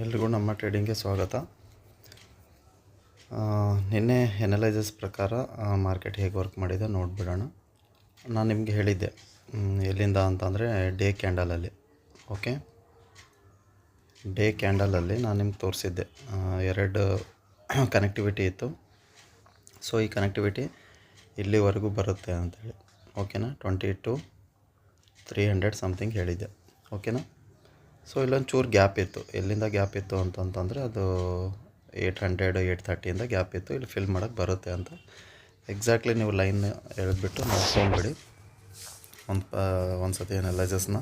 ಎಲ್ರಿಗೂ ನಮ್ಮ ಟ್ರೇಡಿಂಗ್ಗೆ ಸ್ವಾಗತ. ನಿನ್ನೆ ಎನಲೈಸಸ್ ಪ್ರಕಾರ ಮಾರ್ಕೆಟ್ ಹೇಗೆ ವರ್ಕ್ ಮಾಡಿದೆ ನೋಡಿಬಿಡೋಣ. ನಾನು ನಿಮಗೆ ಹೇಳಿದ್ದೆ ಎಲ್ಲಿಂದ ಅಂತಂದರೆ ಡೇ ಕ್ಯಾಂಡಲಲ್ಲಿ. ಓಕೆ, ಡೇ ಕ್ಯಾಂಡಲಲ್ಲಿ ನಾನು ನಿಮ್ಗೆ ತೋರಿಸಿದ್ದೆ ಎರಡು ಕನೆಕ್ಟಿವಿಟಿ ಇತ್ತು. ಸೊ ಈ ಕನೆಕ್ಟಿವಿಟಿ ಇಲ್ಲಿವರೆಗೂ ಬರುತ್ತೆ ಅಂಥೇಳಿ. ಓಕೆನಾ, 22,300 ಸಮಥಿಂಗ್ ಹೇಳಿದ್ದೆ. ಓಕೆನಾ, ಸೊ ಇಲ್ಲೊಂದು ಚೂರು ಗ್ಯಾಪ್ ಇತ್ತು. ಎಲ್ಲಿಂದ ಗ್ಯಾಪ್ ಇತ್ತು ಅಂತಂತಂದರೆ ಅದು 800 830 ಗ್ಯಾಪ್ ಇತ್ತು. ಇಲ್ಲಿ ಫಿಲ್ ಮಾಡೋಕ್ಕೆ ಬರುತ್ತೆ ಅಂತ ಎಕ್ಸಾಕ್ಟ್ಲಿ ನೀವು ಲೈನ್ ಎಳೆದ್ಬಿಟ್ಟು ನೋಡ್ಕೊಂಡ್ಬಿಡಿ ಒಂದು ಸತಿ ಎನಲೈಸಸ್ನ.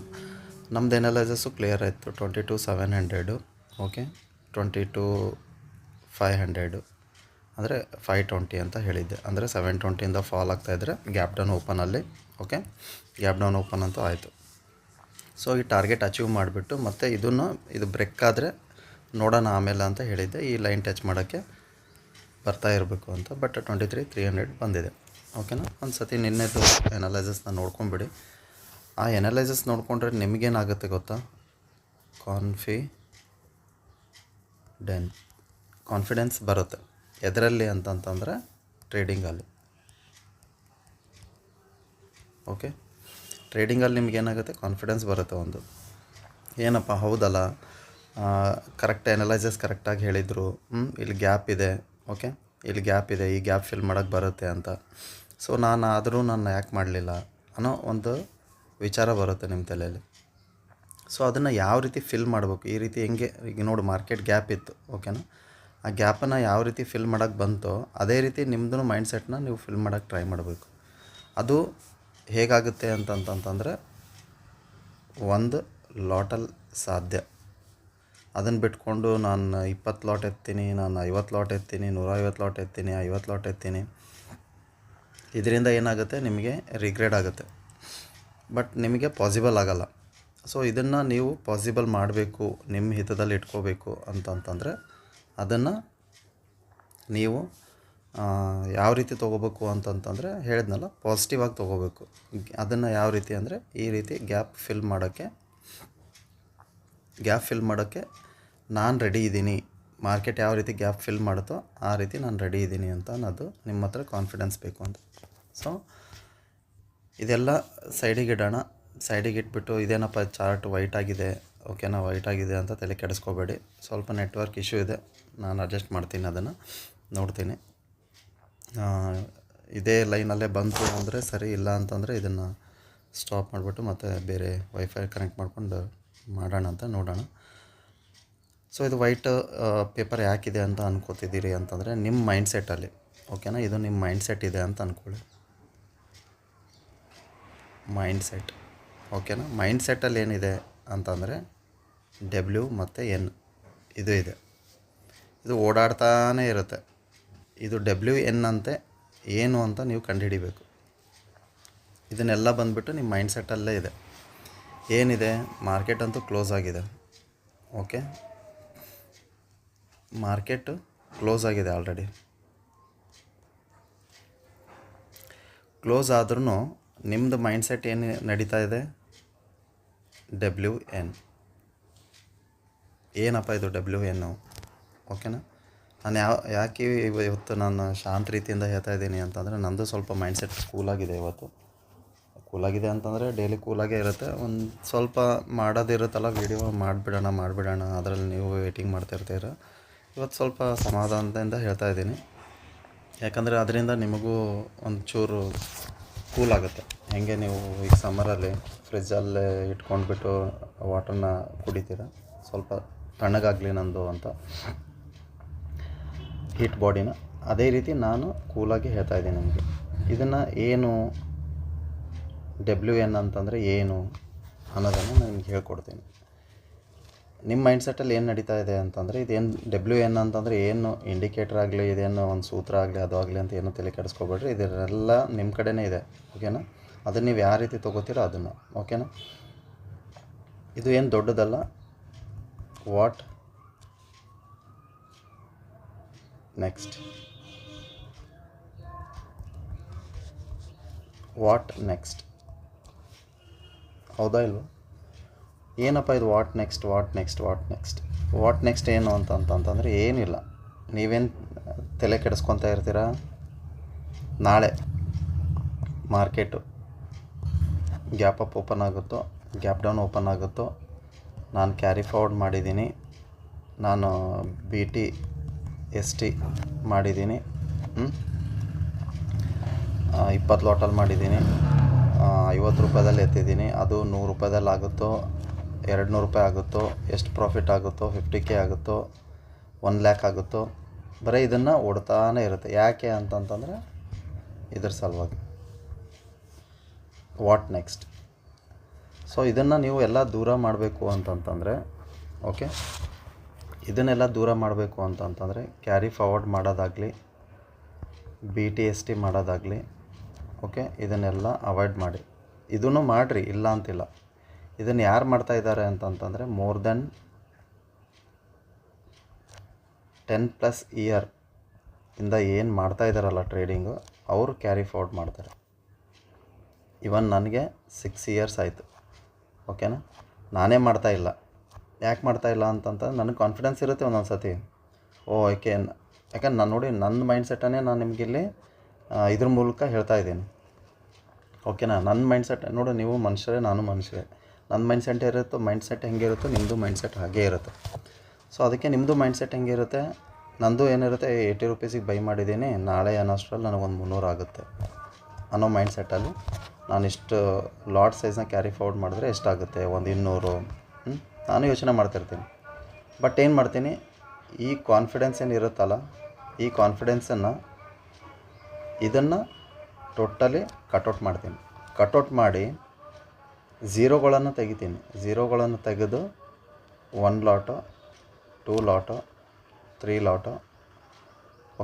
ನಮ್ಮದು ಎನಲೈಸಸ್ಸು ಕ್ಲಿಯರ್ ಆಯಿತು. 22,700, ಓಕೆ, 22,500 ಅಂದರೆ 520 ಅಂತ ಹೇಳಿದ್ದೆ. ಅಂದರೆ 720 ಫಾಲ್ ಆಗ್ತಾಯಿದ್ರೆ ಗ್ಯಾಪ್ ಡೌನ್ ಓಪನಲ್ಲಿ. ಓಕೆ, ಗ್ಯಾಪ್ ಡೌನ್ ಓಪನ್ ಅಂತೂ ಆಯಿತು. ಸೊ ಈ ಟಾರ್ಗೆಟ್ ಅಚೀವ್ ಮಾಡಿಬಿಟ್ಟು ಮತ್ತು ಇದು ಬ್ರೇಕ್ ಆದರೆ ನೋಡೋಣ ಆಮೇಲೆ ಅಂತ ಹೇಳಿದ್ದೆ. ಈ ಲೈನ್ ಟಚ್ ಮಾಡೋಕ್ಕೆ ಬರ್ತಾ ಇರಬೇಕು ಅಂತ. ಬಟ್ 23,300 ಬಂದಿದೆ. ಓಕೆನಾ, ಒಂದು ಸತಿ ನಿನ್ನೆದು ಎನಲೈಸಸ್ನ ನೋಡ್ಕೊಂಬಿಡಿ. ಆ ಎನಲೈಸಸ್ ನೋಡಿಕೊಂಡ್ರೆ ನಿಮಗೇನಾಗುತ್ತೆ ಗೊತ್ತಾ? ಕಾನ್ಫಿಡೆನ್ಸ್ ಬರುತ್ತೆ. ಎದರಲ್ಲಿ ಅಂತಂತಂದರೆ ಟ್ರೇಡಿಂಗಲ್ಲಿ. ಓಕೆ, ಟ್ರೇಡಿಂಗಲ್ಲಿ ನಿಮಗೇನಾಗುತ್ತೆ? ಕಾನ್ಫಿಡೆನ್ಸ್ ಬರುತ್ತೆ. ಒಂದು ಏನಪ್ಪ ಹೌದಲ್ಲ, ಕರೆಕ್ಟ್ ಎನಲೈಸಸ್ ಕರೆಕ್ಟಾಗಿ ಹೇಳಿದರು, ಇಲ್ಲಿ ಗ್ಯಾಪ್ ಇದೆ. ಓಕೆ, ಇಲ್ಲಿ ಗ್ಯಾಪ್ ಇದೆ, ಈ ಗ್ಯಾಪ್ ಫಿಲ್ ಮಾಡೋಕ್ಕೆ ಬರುತ್ತೆ ಅಂತ. ಸೊ ನಾನು ಯಾಕೆ ಮಾಡಲಿಲ್ಲ ಅನ್ನೋ ಒಂದು ವಿಚಾರ ಬರುತ್ತೆ ನಿಮ್ಮ ತಲೆಯಲ್ಲಿ. ಸೊ ಅದನ್ನು ಯಾವ ರೀತಿ ಫಿಲ್ ಮಾಡಬೇಕು, ಈ ರೀತಿ ಹೆಂಗೆ ಈಗ ನೋಡಿ ಮಾರ್ಕೆಟ್ ಗ್ಯಾಪ್ ಇತ್ತು. ಓಕೆನಾ, ಆ ಗ್ಯಾಪನ್ನು ಯಾವ ರೀತಿ ಫಿಲ್ ಮಾಡೋಕ್ಕೆ ಬಂತೋ ಅದೇ ರೀತಿ ನಿಮ್ಮದು ಮೈಂಡ್ಸೆಟ್ನ ನೀವು ಫಿಲ್ ಮಾಡೋಕ್ಕೆ ಟ್ರೈ ಮಾಡಬೇಕು. ಅದು ಹೇಗಾಗುತ್ತೆ ಅಂತಂತಂದರೆ ಒಂದು ಲಾಟಲ್ಲಿ ಸಾಧ್ಯ. ಅದನ್ನು ಬಿಟ್ಕೊಂಡು ನಾನು 20 ಲಾಟ್ ಎತ್ತೀನಿ, ನಾನು 50 ಲಾಟ್ ಎತ್ತೀನಿ, 150 ಲಾಟ್ ಎತ್ತೀನಿ, 50 ಲಾಟ್ ಎತ್ತೀನಿ, ಇದರಿಂದ ಏನಾಗುತ್ತೆ? ನಿಮಗೆ ರಿಗ್ರೆಟ್ ಆಗುತ್ತೆ. ಬಟ್ ನಿಮಗೆ ಪಾಸಿಬಲ್ ಆಗಲ್ಲ. ಸೊ ಇದನ್ನು ನೀವು ಪಾಸಿಬಲ್ ಮಾಡಬೇಕು, ನಿಮ್ಮ ಹಿತದಲ್ಲಿ ಇಟ್ಕೋಬೇಕು ಅಂತಂತಂದರೆ ಅದನ್ನು ನೀವು ಯಾವ ರೀತಿ ತೊಗೋಬೇಕು ಅಂತಂತಂದರೆ ಹೇಳಿದ್ನಲ್ಲ, ಪಾಸಿಟಿವ್ ಆಗಿ ತೊಗೋಬೇಕು. ಅದನ್ನು ಯಾವ ರೀತಿ ಅಂದರೆ ಈ ರೀತಿ ಗ್ಯಾಪ್ ಫಿಲ್ ಮಾಡೋಕ್ಕೆ ನಾನು ರೆಡಿ ಇದ್ದೀನಿ. ಮಾರ್ಕೆಟ್ ಯಾವ ರೀತಿ ಗ್ಯಾಪ್ ಫಿಲ್ ಮಾಡುತ್ತೋ ಆ ರೀತಿ ನಾನು ರೆಡಿ ಇದ್ದೀನಿ ಅಂತ ಅನ್ನೋದು ನಿಮ್ಮ ಹತ್ರ ಕಾನ್ಫಿಡೆನ್ಸ್ ಬೇಕು ಅಂತ. ಸೊ ಇದೆಲ್ಲ ಸೈಡಿಗೆ ಇಡೋಣ. ಸೈಡಿಗೆ ಇಟ್ಬಿಟ್ಟು ಇದೇನಪ್ಪ ಚಾರ್ಟ್ ವೈಟ್ ಆಗಿದೆ, ಓಕೆನಾ, ವೈಟ್ ಆಗಿದೆ ಅಂತ ತಲೆ ಕೆಡಿಸ್ಕೋಬೇಡಿ. ಸ್ವಲ್ಪ ನೆಟ್ವರ್ಕ್ ಇಶ್ಯೂ ಇದೆ, ನಾನು ಅಡ್ಜಸ್ಟ್ ಮಾಡ್ತೀನಿ, ಅದನ್ನು ನೋಡ್ತೀನಿ. ಇದೇ ಲೈನಲ್ಲೇ ಬಂತು ಅಂದರೆ ಸರಿ, ಇಲ್ಲ ಅಂತಂದರೆ ಇದನ್ನು ಸ್ಟಾಪ್ ಮಾಡಿಬಿಟ್ಟು ಮತ್ತು ಬೇರೆ ವೈಫೈ ಕನೆಕ್ಟ್ ಮಾಡ್ಕೊಂಡು ಮಾಡೋಣ ಅಂತ ನೋಡೋಣ. ಸೊ ಇದು ವೈಟ್ ಪೇಪರ್ ಯಾಕಿದೆ ಅಂತ ಅನ್ಕೋತಿದ್ದೀರಿ ಅಂತಂದರೆ ನಿಮ್ಮ ಮೈಂಡ್ಸೆಟ್ಟಲ್ಲಿ. ಓಕೆನಾ, ಇದು ನಿಮ್ಮ ಮೈಂಡ್ಸೆಟ್ ಇದೆ ಅಂತ ಅಂದ್ಕೊಳ್ಳಿ. ಮೈಂಡ್ಸೆಟ್, ಓಕೆನಾ. ಮೈಂಡ್ಸೆಟ್ಟಲ್ಲಿ ಏನಿದೆ ಅಂತಂದರೆ W ಮತ್ತು N ಇದು ಇದೆ. ಇದು ಓಡಾಡ್ತಾನೇ ಇರುತ್ತೆ. ಇದು WN ಅಂತೆ ಏನು ಅಂತ ನೀವು ಕಂಡುಹಿಡಿಬೇಕು. ಇದನ್ನೆಲ್ಲ ಬಂದುಬಿಟ್ಟು ನಿಮ್ಮ ಮೈಂಡ್ಸೆಟ್ಟಲ್ಲೇ ಇದೆ. ಏನಿದೆ? ಮಾರ್ಕೆಟ್ ಅಂತೂ ಕ್ಲೋಸ್ ಆಗಿದೆ. ಓಕೆ, ಮಾರ್ಕೆಟು ಕ್ಲೋಸ್ ಆಗಿದೆ ಆಲ್ರೆಡಿ. ಕ್ಲೋಸ್ ಆದ್ರೂ ನಿಮ್ಮದು ಮೈಂಡ್ಸೆಟ್ ಏನು ನಡೀತಾ ಇದೆ? WN. ಏನಪ್ಪ ಇದು WN? ಓಕೆನಾ, ನಾನು ಯಾಕೆ ಇವತ್ತು ನಾನು ಶಾಂತ ರೀತಿಯಿಂದ ಹೇಳ್ತಾ ಇದ್ದೀನಿ ಅಂತಂದರೆ ನನ್ನದು ಸ್ವಲ್ಪ ಮೈಂಡ್ಸೆಟ್ ಕೂಲಾಗಿದೆ. ಇವತ್ತು ಕೂಲಾಗಿದೆ ಅಂತಂದರೆ ಡೈಲಿ ಕೂಲಾಗೇ ಇರುತ್ತೆ. ಒಂದು ಸ್ವಲ್ಪ ಮಾಡೋದಿರುತ್ತಲ್ಲ, ವೀಡಿಯೋ ಮಾಡಿಬಿಡೋಣ, ಅದರಲ್ಲಿ ನೀವು ವೇಟಿಂಗ್ ಮಾಡ್ತಾಯಿರ್ತೀರ. ಇವತ್ತು ಸ್ವಲ್ಪ ಸಮಾಧಾನದಿಂದ ಹೇಳ್ತಾ ಇದ್ದೀನಿ, ಯಾಕಂದರೆ ಅದರಿಂದ ನಿಮಗೂ ಒಂದು ಚೂರು ಕೂಲ್ ಆಗುತ್ತೆ. ಹೇಗೆ ನೀವು ಈಗ ಸಮ್ಮರಲ್ಲಿ ಫ್ರಿಜ್ಜಲ್ಲೇ ಇಟ್ಕೊಂಡ್ಬಿಟ್ಟು ವಾಟರ್ನ ಕುಡಿತೀರ, ಸ್ವಲ್ಪ ತಣ್ಣಗಾಗಲಿ ನಂದು ಅಂತ ಹೀಟ್ ಬಾಡಿನ, ಅದೇ ರೀತಿ ನಾನು ಕೂಲಾಗಿ ಹೇಳ್ತಾ ಇದ್ದೀನಿ ನಿಮಗೆ. ಇದನ್ನು ಏನು WN ಅಂತಂದರೆ ಏನು ಅನ್ನೋದನ್ನು ನಾನು ನಿಮ್ಗೆ ಹೇಳ್ಕೊಡ್ತೀನಿ. ನಿಮ್ಮ ಮೈಂಡ್ಸೆಟ್ಟಲ್ಲಿ ಏನು ನಡೀತಾ ಇದೆ ಅಂತಂದರೆ ಇದೇನು WN ಅಂತಂದರೆ ಏನು ಇಂಡಿಕೇಟ್ರ್ ಆಗಲಿ, ಇದೇನು ಒಂದು ಸೂತ್ರ ಆಗಲಿ, ಅದು ಆಗಲಿ ಅಂತ ಏನೂ ತಲೆ ಕೆಡಿಸ್ಕೊಬೇಡ್ರಿ. ಇದೆಲ್ಲ ನಿಮ್ಮ ಕಡೆನೇ ಇದೆ. ಓಕೆನಾ, ಅದನ್ನು ನೀವು ಯಾವ ರೀತಿ ತೊಗೋತೀರೋ ಅದನ್ನು. ಓಕೆನಾ, ಇದು ಏನು ದೊಡ್ಡದಲ್ಲ. ವಾಟ್ ನೆಕ್ಸ್ಟ್, ಹೌದಾ ಇಲ್ವ? ಏನಪ್ಪ ಇದು ವಾಟ್ ನೆಕ್ಸ್ಟ್? ವಾಟ್ ನೆಕ್ಸ್ಟ್ ಏನು ಅಂತಂತಂದರೆ ಏನಿಲ್ಲ. ನೀವೇನು ತಲೆ ಕೆಡಿಸ್ಕೊತಾ ಇರ್ತೀರ. ನಾಳೆ ಮಾರ್ಕೆಟು ಗ್ಯಾಪ್ ಅಪ್ ಓಪನ್ ಆಗುತ್ತೋ, ಗ್ಯಾಪ್ ಡೌನ್ ಓಪನ್ ಆಗುತ್ತೋ, ನಾನು ಕ್ಯಾರಿ ಫಾರ್ವರ್ಡ್ ಮಾಡಿದ್ದೀನಿ, ನಾನು BTST ಮಾಡಿದ್ದೀನಿ, 20 ಲಾಟಲ್ಲಿ ಮಾಡಿದ್ದೀನಿ, 50 ರೂಪಾಯಿದಲ್ಲಿ ಎತ್ತಿದ್ದೀನಿ. ಅದು 100 ರೂಪಾಯಿದಲ್ಲಿ ಆಗುತ್ತೋ, 200 ರೂಪಾಯಿ ಆಗುತ್ತೋ, ಎಷ್ಟು ಪ್ರಾಫಿಟ್ ಆಗುತ್ತೋ, 50K ಆಗುತ್ತೋ, 1 ಲ್ಯಾಕ್ ಆಗುತ್ತೋ, ಬರೀ ಇದನ್ನು ಓಡ್ತಾನೆ ಇರುತ್ತೆ. ಯಾಕೆ ಅಂತಂತಂದರೆ ಇದ್ರ ಸಲುವಾಗಿ. What next? ಸೊ ಇದನ್ನು ನೀವು ಎಲ್ಲ ದೂರ ಮಾಡಬೇಕು ಅಂತಂತಂದರೆ, ಓಕೆ, ಇದನ್ನೆಲ್ಲ ದೂರ ಮಾಡಬೇಕು ಅಂತಂತಂದರೆ ಕ್ಯಾರಿ ಫಾರ್ವರ್ಡ್ ಮಾಡೋದಾಗಲಿ, BTST ಮಾಡೋದಾಗಲಿ, ಓಕೆ, ಇದನ್ನೆಲ್ಲ ಅವಾಯ್ಡ್ ಮಾಡಿ. ಇದನ್ನು ಮಾಡಿರಿ, ಇಲ್ಲ ಅಂತಿಲ್ಲ. ಇದನ್ನು ಯಾರು ಮಾಡ್ತಾಯಿದ್ದಾರೆ ಅಂತಂತಂದರೆ ಮೋರ್ ದೆನ್ 10+ ಇಯರ್ ಇಂದ ಏನು ಮಾಡ್ತಾಯಿದ್ದಾರಲ್ಲ ಟ್ರೇಡಿಂಗು, ಅವರು ಕ್ಯಾರಿ ಫಾರ್ವರ್ಡ್ ಮಾಡ್ತಾರೆ. ಇವನ್ ನನಗೆ 6 ಇಯರ್ಸ್ ಆಯಿತು, ಓಕೆನಾ. ನಾನೇ ಮಾಡ್ತಾಯಿಲ್ಲ. ಯಾಕೆ ಮಾಡ್ತಾಯಿಲ್ಲ ಅಂತಂತಂದ್ರೆ ನನಗೆ ಕಾನ್ಫಿಡೆನ್ಸ್ ಇರುತ್ತೆ ಒಂದೊಂದು ಸತಿ. ಯಾಕಂದ್ರೆ ನಾನು ನೋಡಿ, ನನ್ನ ಮೈಂಡ್ಸೆಟ್ಟನ್ನೇ ನಾನು ನಿಮಗಿಲ್ಲಿ ಇದ್ರ ಮೂಲಕ ಹೇಳ್ತಾ ಇದ್ದೀನಿ, ಓಕೆನಾ. ನನ್ನ ಮೈಂಡ್ಸೆಟ್ ನೋಡು, ನೀವು ಮನುಷ್ಯರೇ, ನಾನು ಮನುಷ್ಯರೇ. ನನ್ನ ಮೈಂಡ್ಸೆಟ್ ಹೆಂಗಿರುತ್ತೋ ನಿಮ್ಮದು ಮೈಂಡ್ಸೆಟ್ ಹಾಗೇ ಇರುತ್ತೆ. ಸೊ ಅದಕ್ಕೆ ನಿಮ್ಮದು ಮೈಂಡ್ಸೆಟ್ ಹೆಂಗಿರುತ್ತೆ, ನಂದು ಏನಿರುತ್ತೆ, 80 ರೂಪೀಸಿಗೆ ಬೈ ಮಾಡಿದ್ದೀನಿ, ನಾಳೆ ಅನ್ನೋಷ್ಟರಲ್ಲಿ ನನಗೊಂದು 300 ಆಗುತ್ತೆ ಅನ್ನೋ ಮೈಂಡ್ಸೆಟ್ಟಲ್ಲಿ ನಾನು ಇಷ್ಟು ಲಾಟ್ ಸೈಜ್ನ ಕ್ಯಾರಿ ಫಾರ್ವರ್ಡ್ ಮಾಡಿದ್ರೆ ಎಷ್ಟಾಗುತ್ತೆ, ಒಂದು 200, ನಾನು ಯೋಚನೆ ಮಾಡ್ತಿರ್ತೀನಿ. ಬಟ್ ಏನು ಮಾಡ್ತೀನಿ, ಈ ಕಾನ್ಫಿಡೆನ್ಸ್ ಏನಿರುತ್ತಲ್ಲ, ಈ ಕಾನ್ಫಿಡೆನ್ಸನ್ನು ಇದನ್ನು ಟೋಟಲಿ ಕಟ್ಔಟ್ ಮಾಡ್ತೀನಿ. ಕಟ್ಔಟ್ ಮಾಡಿ ಝೀರೋಗಳನ್ನು ತೆಗಿತೀನಿ. ಝೀರೋಗಳನ್ನು ತೆಗೆದು 1 ಲಾಟು, 2 ಲಾಟು, 3 ಲಾಟು,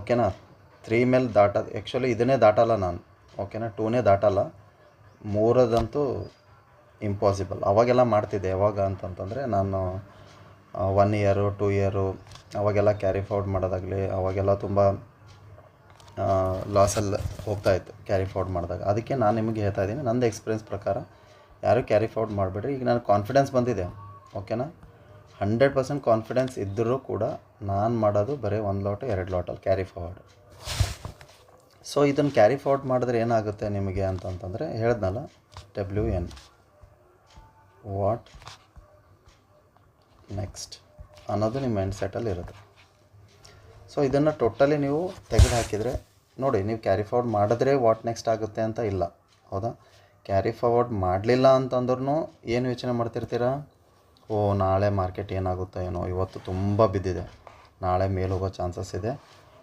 ಓಕೆನಾ. 3 ಮೇಲೆ ಆ್ಯಕ್ಚುಲಿ ಇದನ್ನೇ ದಾಟಲ್ಲ ನಾನು, ಓಕೆನಾ. 2ನೇ ದಾಟಲ್ಲ, 3ದಂತೂ ಇಂಪಾಸಿಬಲ್. ಅವಾಗೆಲ್ಲ ಮಾಡ್ತಿದ್ದೆ. ಯಾವಾಗ ಅಂತಂತಂದರೆ ನಾನು 1 ಇಯರು 2 ಇಯರು ಅವಾಗೆಲ್ಲ ಕ್ಯಾರಿ ಫಾರ್ವರ್ಡ್ ಮಾಡೋದಾಗಲಿ, ಅವಾಗೆಲ್ಲ ತುಂಬ ಲಾಸಲ್ಲಿ ಹೋಗ್ತಾಯಿತ್ತು ಕ್ಯಾರಿ ಫಾರ್ವರ್ಡ್ ಮಾಡಿದಾಗ. ಅದಕ್ಕೆ ನಾನು ನಿಮಗೆ ಹೇಳ್ತಾ ಇದ್ದೀನಿ, ನಂದು ಎಕ್ಸ್ಪೀರಿಯನ್ಸ್ ಪ್ರಕಾರ ಯಾರೂ ಕ್ಯಾರಿ ಫಾರ್ವರ್ಡ್ ಮಾಡಿಬಿಡ್ರಿ. ಈಗ ನನಗೆ ಕಾನ್ಫಿಡೆನ್ಸ್ ಬಂದಿದೆ, ಓಕೆನಾ. 100% ಕಾನ್ಫಿಡೆನ್ಸ್ ಇದ್ದರೂ ಕೂಡ ನಾನು ಮಾಡೋದು ಬರೀ 1 ಲಾಟು 2 ಲಾಟಲ್ಲಿ ಕ್ಯಾರಿ ಫಾರ್ವರ್ಡ್. ಸೊ ಇದನ್ನು ಕ್ಯಾರಿ ಫಾರ್ವರ್ಡ್ ಮಾಡಿದ್ರೆ ಏನಾಗುತ್ತೆ ನಿಮಗೆ ಅಂತಂತಂದರೆ, ಹೇಳ್ದನಲ್ಲ, WN ವಾಟ್ ನೆಕ್ಸ್ಟ್ ಅನ್ನೋದು ನಿಮ್ಮ ಮೈಂಡ್ಸೆಟ್ಟಲ್ಲಿ ಇರುತ್ತೆ. ಸೊ ಇದನ್ನು ಟೋಟಲಿ ನೀವು ತೆಗೆದು ಹಾಕಿದರೆ ನೋಡಿ, ನೀವು ಕ್ಯಾರಿ ಫಾರ್ವರ್ಡ್ ಮಾಡಿದ್ರೆ ವಾಟ್ ನೆಕ್ಸ್ಟ್ ಆಗುತ್ತೆ ಅಂತ ಇಲ್ಲ, ಹೌದಾ. ಕ್ಯಾರಿ ಫಾರ್ವರ್ಡ್ ಮಾಡಲಿಲ್ಲ ಅಂತಂದ್ರೂ ಏನು ಯೋಚನೆ ಮಾಡ್ತಿರ್ತೀರ, ನಾಳೆ ಮಾರ್ಕೆಟ್ ಏನಾಗುತ್ತೋ ಏನೋ, ಇವತ್ತು ತುಂಬ ಬಿದ್ದಿದೆ, ನಾಳೆ ಮೇಲೆ ಹೋಗೋ ಚಾನ್ಸಸ್ ಇದೆ,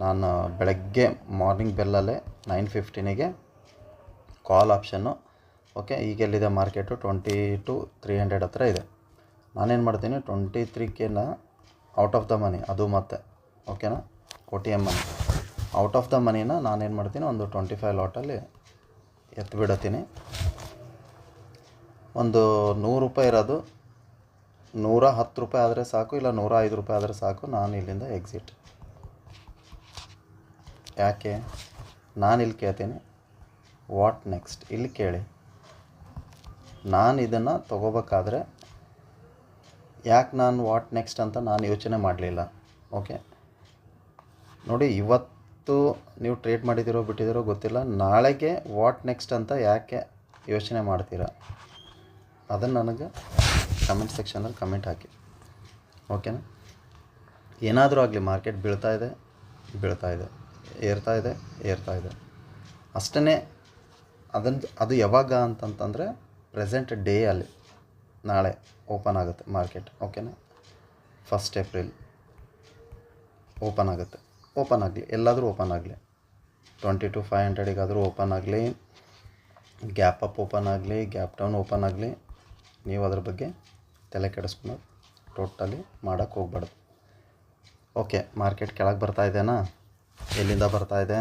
ನಾನು ಬೆಳಗ್ಗೆ ಮಾರ್ನಿಂಗ್ ಬೆಲ್ಲಲ್ಲೇ 9:15ಗೆ ಕಾಲ್ ಆಪ್ಷನ್ನು, ಓಕೆ. ಈಗೆಲ್ಲಿದೆ ಮಾರ್ಕೆಟು 22,300 ಹತ್ರ ಇದೆ. ನಾನೇನು ಮಾಡ್ತೀನಿ, 23Kನ ಔಟ್ ಆಫ್ ದ ಮನಿ, ಅದು ಮತ್ತೆ, ಓಕೆನಾ, OTM money, out of the ಮನಿನ ನಾನೇನು ಮಾಡ್ತೀನಿ, ಒಂದು 25 ಲಾಟಲ್ಲಿ ಎತ್ತಿಬಿಡತ್ತೀನಿ. ಒಂದು 100 ರೂಪಾಯಿ ಇರೋದು 110 ರೂಪಾಯಿ ಆದರೆ ಸಾಕು, ಇಲ್ಲ 105 ರೂಪಾಯಿ ಆದರೆ ಸಾಕು, ನಾನು ಇಲ್ಲಿಂದ ಎಕ್ಸಿಟ್. ಯಾಕೆ ನಾನು ಇಲ್ಲಿ ಕೇಳ್ತೀನಿ, ವಾಟ್ ನೆಕ್ಸ್ಟ್ ಇಲ್ಲಿ ಕೇಳಿ. ನಾನು ಇದನ್ನು ತೊಗೋಬೇಕಾದ್ರೆ ಯಾಕೆ ನಾನು ವಾಟ್ ನೆಕ್ಸ್ಟ್ ಅಂತ ನಾನು ಯೋಚನೆ ಮಾಡಲಿಲ್ಲ, ಓಕೆ. ನೋಡಿ, ಇವತ್ತು ನೀವು ಟ್ರೇಡ್ ಮಾಡಿದಿರೋ ಬಿಟ್ಟಿದ್ದೀರೋ ಗೊತ್ತಿಲ್ಲ, ನಾಳೆಗೆ ವಾಟ್ ನೆಕ್ಸ್ಟ್ ಅಂತ ಯಾಕೆ ಯೋಚನೆ ಮಾಡ್ತೀರಾ, ಅದನ್ನು ನನಗೆ ಕಮೆಂಟ್ ಸೆಕ್ಷನಲ್ಲಿ ಕಮೆಂಟ್ ಹಾಕಿ, ಓಕೆನಾ. ಏನಾದರೂ ಆಗಲಿ, ಮಾರ್ಕೆಟ್ ಬೀಳ್ತಾ ಇದೆ, ಏರ್ತಾ ಇದೆ ಅಷ್ಟೇ. ಅದು ಯಾವಾಗ ಅಂತಂತಂದರೆ ಪ್ರೆಸೆಂಟ್ ಡೇ ಅಲ್ಲಿ ನಾಳೆ ಓಪನ್ ಆಗುತ್ತೆ ಮಾರ್ಕೆಟ್, ಓಕೆನಾ. 1 ಏಪ್ರಿಲ್ ಓಪನ್ ಆಗುತ್ತೆ. ಓಪನ್ ಆಗಲಿ, ಎಲ್ಲಾದರೂ ಓಪನ್ ಆಗಲಿ, 22,500ಗಾದರೂ ಓಪನ್ ಆಗಲಿ, ಗ್ಯಾಪ್ ಅಪ್ ಓಪನ್ ಆಗಲಿ, ಗ್ಯಾಪ್ ಡೌನ್ ಓಪನ್ ಆಗಲಿ, ನೀವು ಅದ್ರ ಬಗ್ಗೆ ತಲೆ ಕೆಡಿಸ್ಕೊಂಡು ಟೋಟಲಿ ಮಾಡೋಕ್ಕೆ ಹೋಗ್ಬಾರ್ದು, ಓಕೆ. ಮಾರ್ಕೆಟ್ ಕೆಳಗೆ ಬರ್ತಾ ಇದೆನಾ, ಎಲ್ಲಿಂದ ಬರ್ತಾ ಇದೆ,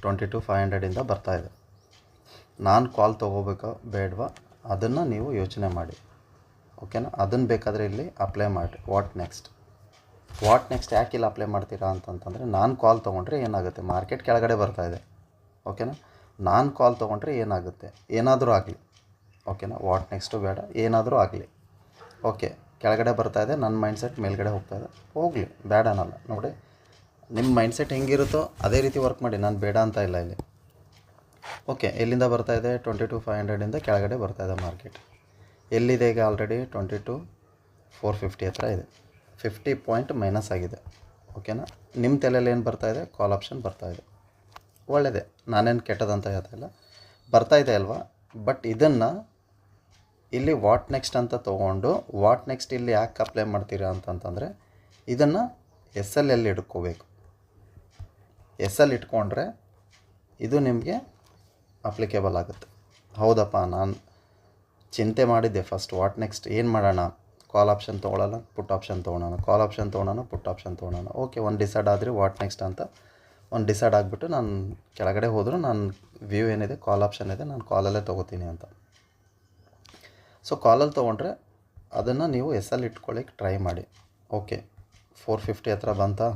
22,500ಇಂದ ಬರ್ತಾ ಇದೆ. ನಾನು ಕಾಲ್ ತೊಗೋಬೇಕಾ ಬೇಡವಾ ಅದನ್ನು ನೀವು ಯೋಚನೆ ಮಾಡಿ, ಓಕೆನಾ. ಅದನ್ನು ಬೇಕಾದರೆ ಇಲ್ಲಿ ಅಪ್ಲೈ ಮಾಡಿ. ವಾಟ್ ನೆಕ್ಸ್ಟ್ ಯಾಕೆ ಇಲ್ಲಿ ಅಪ್ಲೈ ಮಾಡ್ತೀರಾ ಅಂತಂತಂದರೆ, ನಾನು ಕಾಲ್ ತೊಗೊಂಡ್ರೆ ಏನಾಗುತ್ತೆ, ಮಾರ್ಕೆಟ್ ಕೆಳಗಡೆ ಬರ್ತಾ ಇದೆ, ಓಕೆನಾ. ನಾನು ಕಾಲ್ ತೊಗೊಂಡ್ರೆ ಏನಾಗುತ್ತೆ, ಏನಾದರೂ ಆಗಲಿ, ಓಕೆನಾ. ವಾಟ್ ನೆಕ್ಸ್ಟು ಬೇಡ, ಏನಾದರೂ ಆಗಲಿ, ಓಕೆ. ಕೆಳಗಡೆ ಬರ್ತಾ ಇದೆ, ನನ್ನ ಮೈಂಡ್ಸೆಟ್ ಮೇಲ್ಗಡೆ ಹೋಗ್ತಾ ಇದೆ, ಹೋಗಲಿ, ಬೇಡ ಅನ್ನಲ್ಲ. ನೋಡಿ, ನಿಮ್ಮ ಮೈಂಡ್ಸೆಟ್ ಹೆಂಗಿರುತ್ತೋ ಅದೇ ರೀತಿ ವರ್ಕ್ ಮಾಡಿ, ನಾನು ಬೇಡ ಅಂತ ಇಲ್ಲ ಇಲ್ಲಿ. ಓಕೆ, ಎಲ್ಲಿಂದ ಬರ್ತಾ ಇದೆ? 22,500ಇಂದ ಕೆಳಗಡೆ ಬರ್ತಾ ಇದೆ ಮಾರ್ಕೆಟ್. ಎಲ್ಲಿದೆ ಈಗ? ಆಲ್ರೆಡಿ 22,450 ಹತ್ರ ಇದೆ. 50 ಪಾಯಿಂಟ್ ಮೈನಸ್ ಆಗಿದೆ. ಓಕೆನಾ? ನಿಮ್ಮ ತಲೆಯಲ್ಲಿ ಏನು ಬರ್ತಾ ಇದೆ? ಕಾಲ್ ಆಪ್ಷನ್ ಬರ್ತಾ ಇದೆ. ಒಳ್ಳೆಯದೇ, ನಾನೇನು ಕೆಟ್ಟದಂತ ಹೇಳ್ತಾ ಇಲ್ಲ, ಬರ್ತಾ ಇದೆ ಅಲ್ವಾ. ಬಟ್ ಇದನ್ನು ಇಲ್ಲಿ ವಾಟ್ ನೆಕ್ಸ್ಟ್ ಅಂತ ತೊಗೊಂಡು, ವಾಟ್ ನೆಕ್ಸ್ಟ್ ಇಲ್ಲಿ ಯಾಕೆ ಅಪ್ಲೈ ಮಾಡ್ತೀರಾ ಅಂತಂತಂದರೆ, ಇದನ್ನು ಎಸ್ ಎಲ್ ಇಟ್ಕೋಬೇಕು. ಎಸ್ ಎಲ್ ಇಟ್ಕೊಂಡ್ರೆ ಇದು ನಿಮಗೆ ಅಪ್ಲಿಕೇಬಲ್ ಆಗುತ್ತೆ. ಹೌದಪ್ಪ, ನಾನು ಚಿಂತೆ ಮಾಡಿದ್ದೆ ಫಸ್ಟ್, ವಾಟ್ ನೆಕ್ಸ್ಟ್ ಏನು ಮಾಡೋಣ, ಕಾಲ್ ಆಪ್ಷನ್ ತೊಗೊಳ್ಳೋಣ, ಪುಟ್ ಆಪ್ಷನ್ ತೊಗೊಳೋಣ, ಕಾಲ್ ಆಪ್ಷನ್ ತೊಗೊಳೋಣ, ಪುಟ್ ಆಪ್ಷನ್ ತೊಗೊಳೋಣ. ಓಕೆ, ಒಂದು ಡಿಸೈಡ್ ಆದರೆ ವಾಟ್ ನೆಕ್ಸ್ಟ್ ಅಂತ ಒಂದು ಡಿಸೈಡ್ ಆಗಿಬಿಟ್ಟು ನಾನು ಕೆಳಗಡೆ ಹೋದರೂ ನಾನು ವ್ಯೂ ಏನಿದೆ, ಕಾಲ್ ಆಪ್ಷನ್ ಇದೆ, ನಾನು ಕಾಲಲ್ಲೇ ತೊಗೋತೀನಿ ಅಂತ. ಸೊ ಕಾಲಲ್ಲಿ ತೊಗೊಂಡ್ರೆ ಅದನ್ನು ನೀವು ಎಸ್ ಎಲ್ ಇಟ್ಕೊಳ್ಳಿಕ್ಕೆ ಟ್ರೈ ಮಾಡಿ. ಓಕೆ, 450 ಹತ್ರ ಬಂತಾ?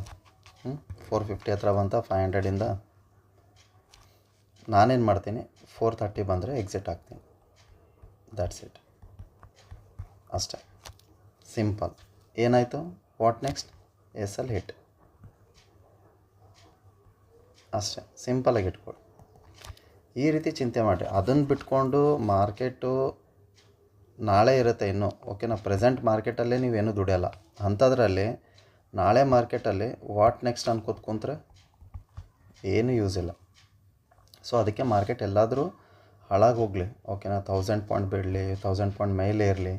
450 ಹತ್ರ ಬಂತಾ 500ಇಂದ? ನಾನೇನು ಮಾಡ್ತೀನಿ, 430 ಬಂದರೆ ಎಕ್ಸಿಟ್ ಆಗ್ತೀನಿ. ದ್ಯಾಟ್ಸ್ ಇಟ್, ಅಷ್ಟೇ, ಸಿಂಪಲ್. ಏನಾಯಿತು? What next? S L hit, ಅಷ್ಟೇ, ಸಿಂಪಲಾಗಿ ಇಟ್ಕೊಳ್ಳಿ. ಈ ರೀತಿ ಚಿಂತೆ ಮಾಡಿ. ಅದನ್ನು ಬಿಟ್ಕೊಂಡು ಮಾರ್ಕೆಟು ನಾಳೆ ಇರುತ್ತೆ ಇನ್ನೂ, ಓಕೆನಾ? ಪ್ರೆಸೆಂಟ್ ಮಾರ್ಕೆಟಲ್ಲೇ ನೀವೇನು ದುಡಿಯೋಲ್ಲ. ಅಂಥದ್ರಲ್ಲಿ ನಾಳೆ ಮಾರ್ಕೆಟಲ್ಲಿ ವಾಟ್ ನೆಕ್ಸ್ಟ್ ಅನ್ಕೋತ ಕುಂತ್ರೆ ಏನೂ ಯೂಸ್ ಇಲ್ಲ. ಸೊ ಅದಕ್ಕೆ ಮಾರ್ಕೆಟ್ ಎಲ್ಲಾದರೂ ಹಾಳಾಗಿ ಹೋಗಲಿ, ಓಕೆನಾ? 1000 ಪಾಯಿಂಟ್ ಬಿಡಲಿ, 1000 ಪಾಯಿಂಟ್ ಮೇಲೆ ಇರಲಿ,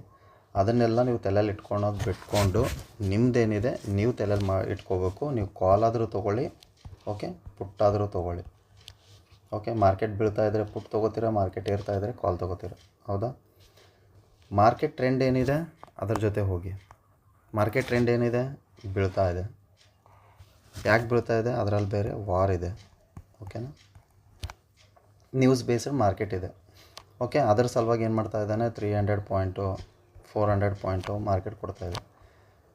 ಅದನ್ನೆಲ್ಲ ನೀವು ತಲೆಯಲ್ಲಿ ಇಟ್ಕೊಳೋದು ಬಿಟ್ಕೊಂಡು ನಿಮ್ಮದೇನಿದೆ ನೀವು ತಲೆಯಲ್ಲಿ ಇಟ್ಕೋಬೇಕು. ನೀವು ಕಾಲ್ ಆದರೂ ತೊಗೊಳ್ಳಿ, ಓಕೆ, ಪುಟ್ಟಾದರೂ ತೊಗೊಳ್ಳಿ. ಓಕೆ, ಮಾರ್ಕೆಟ್ ಬೀಳ್ತಾ ಇದ್ದರೆ ಪುಟ್ ತೊಗೋತೀರ, ಮಾರ್ಕೆಟ್ ಏರ್ತಾ ಇದ್ದರೆ ಕಾಲ್ ತೊಗೋತೀರ. ಹೌದಾ? ಮಾರ್ಕೆಟ್ ಟ್ರೆಂಡ್ ಏನಿದೆ ಅದ್ರ ಜೊತೆ ಹೋಗಿ. ಮಾರ್ಕೆಟ್ ಟ್ರೆಂಡ್ ಏನಿದೆ? ಬೀಳ್ತಾ ಇದೆ. ಯಾಕೆ ಬೀಳ್ತಾ ಇದೆ? ಅದರಲ್ಲಿ ಬೇರೆ ವಾರ್ ಇದೆ, ಓಕೆನಾ? ನ್ಯೂಸ್ ಬೇಸ್ಡ್ ಮಾರ್ಕೆಟ್ ಇದೆ, ಓಕೆ. ಅದರ ಸಲುವಾಗಿ ಏನು ಮಾಡ್ತಾ ಇದ್ದಾನೆ? 300 ಪಾಯಿಂಟು 400 ಪಾಯಿಂಟು ಮಾರ್ಕೆಟ್ ಕೊಡ್ತಾಯಿದೆ.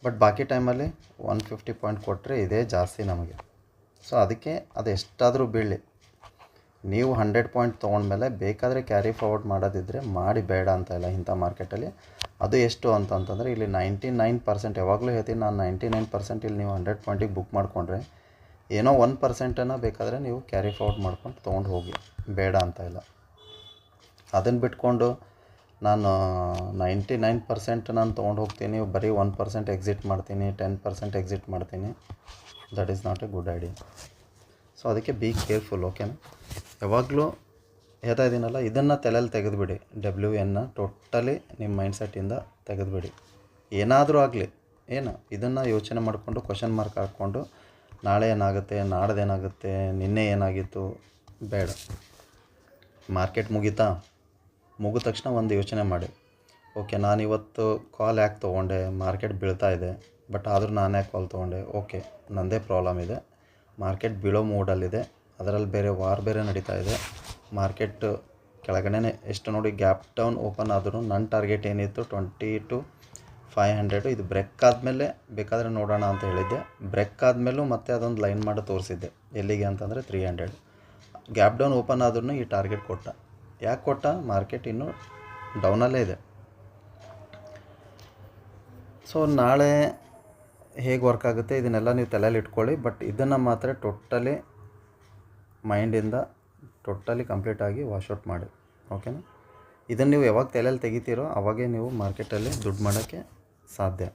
ಬಟ್ ಬಾಕಿ ಟೈಮಲ್ಲಿ 150 ಪಾಯಿಂಟ್ ಕೊಟ್ಟರೆ ಇದೇ ಜಾಸ್ತಿ ನಮಗೆ. ಸೊ ಅದಕ್ಕೆ ಅದು ಎಷ್ಟಾದರೂ ಬೀಳಲಿ, ನೀವು 100 ಪಾಯಿಂಟ್ ತೊಗೊಂಡ್ಮೇಲೆ ಬೇಕಾದರೆ ಕ್ಯಾರಿ ಫಾರ್ವರ್ಡ್ ಮಾಡೋದಿದ್ದರೆ ಮಾಡಿ, ಬೇಡ ಅಂತ ಇಲ್ಲ ಇಂಥ ಮಾರ್ಕೆಟಲ್ಲಿ. ಅದು ಎಷ್ಟು ಅಂತಂತಂದರೆ ಇಲ್ಲಿ 99%, ಯಾವಾಗಲೂ ಹೇಳ್ತೀನಿ ನಾನು, 99% ಇಲ್ಲಿ ನೀವು 100 ಪಾಯಿಂಟಿಗೆ ಬುಕ್ ಮಾಡಿಕೊಂಡ್ರೆ ಏನೋ 1%ನ್ನು ಬೇಕಾದರೆ ನೀವು ಕ್ಯಾರಿ ಫಾರ್ವರ್ಡ್ ಮಾಡ್ಕೊಂಡು ತೊಗೊಂಡು ಹೋಗಿ, ಬೇಡ ಅಂತ ಇಲ್ಲ. ಅದನ್ನು ಬಿಟ್ಕೊಂಡು ನಾನು 99% ನಾನು ತೊಗೊಂಡು ಹೋಗ್ತೀನಿ, ಬರೀ 1% ಎಕ್ಸಿಟ್ ಮಾಡ್ತೀನಿ, 10% ಎಕ್ಸಿಟ್ ಮಾಡ್ತೀನಿ, that is not A good idea. So ಅದಕ್ಕೆ ಬಿ ಕೇರ್ಫುಲ್, ಓಕೆನಾ? ಯಾವಾಗಲೂ ಹೇಳ್ತಾ ಇದ್ದೀನಲ್ಲ, ಇದನ್ನು ತಲೆಯಲ್ಲಿ ತೆಗೆದುಬಿಡಿ. WN ಟೋಟಲಿ ನಿಮ್ಮ ಮೈಂಡ್ಸೆಟ್ಟಿಂದ ತೆಗೆದುಬಿಡಿ. ಏನಾದರೂ ಆಗಲಿ, ಇದನ್ನು ಯೋಚನೆ ಮಾಡಿಕೊಂಡು ಕ್ವಶನ್ ಮಾರ್ಕ್ ಹಾಕ್ಕೊಂಡು ನಾಳೆ ಏನಾಗುತ್ತೆ, ನಾಡ್ದೇನಾಗುತ್ತೆ, ನಿನ್ನೆ ಏನಾಗಿತ್ತು, ಬೇಡ. ಮಾರ್ಕೆಟ್ ಮುಗಿದ ತಕ್ಷಣ ಒಂದು ಯೋಚನೆ ಮಾಡಿ, ಓಕೆ, ನಾನಿವತ್ತು ಕಾಲ್ ಯಾಕೆ ತೊಗೊಂಡೆ? ಮಾರ್ಕೆಟ್ ಬೀಳ್ತಾ ಇದೆ, ಬಟ್ ಆದರೂ ನಾನು ಯಾಕೆ ಕಾಲ್ ತೊಗೊಂಡೆ? ಓಕೆ, ನನ್ನದೇ ಪ್ರಾಬ್ಲಮ್ ಇದೆ, ಮಾರ್ಕೆಟ್ ಬೀಳೋ ಮೂಡಲ್ಲಿದೆ, ಅದರಲ್ಲಿ ಬೇರೆ ವಾರ್ ಬೇರೆ ನಡೀತಾ ಇದೆ, ಮಾರ್ಕೆಟ್ ಕೆಳಗಡೆ ಎಷ್ಟು ನೋಡಿ ಗ್ಯಾಪ್ ಡೌನ್ ಓಪನ್ ಆದರೂ ನನ್ನ ಟಾರ್ಗೆಟ್ ಏನಿತ್ತು 22,500. ಇದು ಬ್ರೇಕ್ ಆದಮೇಲೆ ಬೇಕಾದರೆ ನೋಡೋಣ ಅಂತ ಹೇಳಿದ್ದೆ. ಬ್ರೇಕ್ ಆದಮೇಲೂ ಮತ್ತೆ ಅದೊಂದು ಲೈನ್ ಮಾಡಿ ತೋರಿಸಿದ್ದೆ, ಎಲ್ಲಿಗೆ ಅಂತಂದರೆ 300. ಗ್ಯಾಪ್ ಡೌನ್ ಓಪನ್ ಆದ್ರೂ ಈ ಟಾರ್ಗೆಟ್ ಕೊಟ್ಟ. ಯಾಕೆ ಕೊಟ್ಟ? ಮಾರ್ಕೆಟ್ ಇನ್ನೂ ಡೌನಲ್ಲೇ ಇದೆ. ಸೊ ನಾಳೆ ಹೇಗೆ ವರ್ಕ್ ಆಗುತ್ತೆ ಇದನ್ನೆಲ್ಲ ನೀವು ತಲೆಯಲ್ಲಿ ಇಟ್ಕೊಳ್ಳಿ. ಬಟ್ ಇದನ್ನು ಮಾತ್ರ ಟೋಟಲಿ ಮೈಂಡಿಂದ ಕಂಪ್ಲೀಟಾಗಿ ವಾಶೌಟ್ ಮಾಡಿ, ಓಕೆನಾ? ಇದನ್ನು ನೀವು ಯಾವಾಗ ತಲೆಯಲ್ಲಿ ತೆಗಿತೀರೋ ಅವಾಗೇ ನೀವು ಮಾರ್ಕೆಟಲ್ಲಿ ದುಡ್ಡು ಮಾಡೋಕ್ಕೆ ಸಾಧ್ಯ.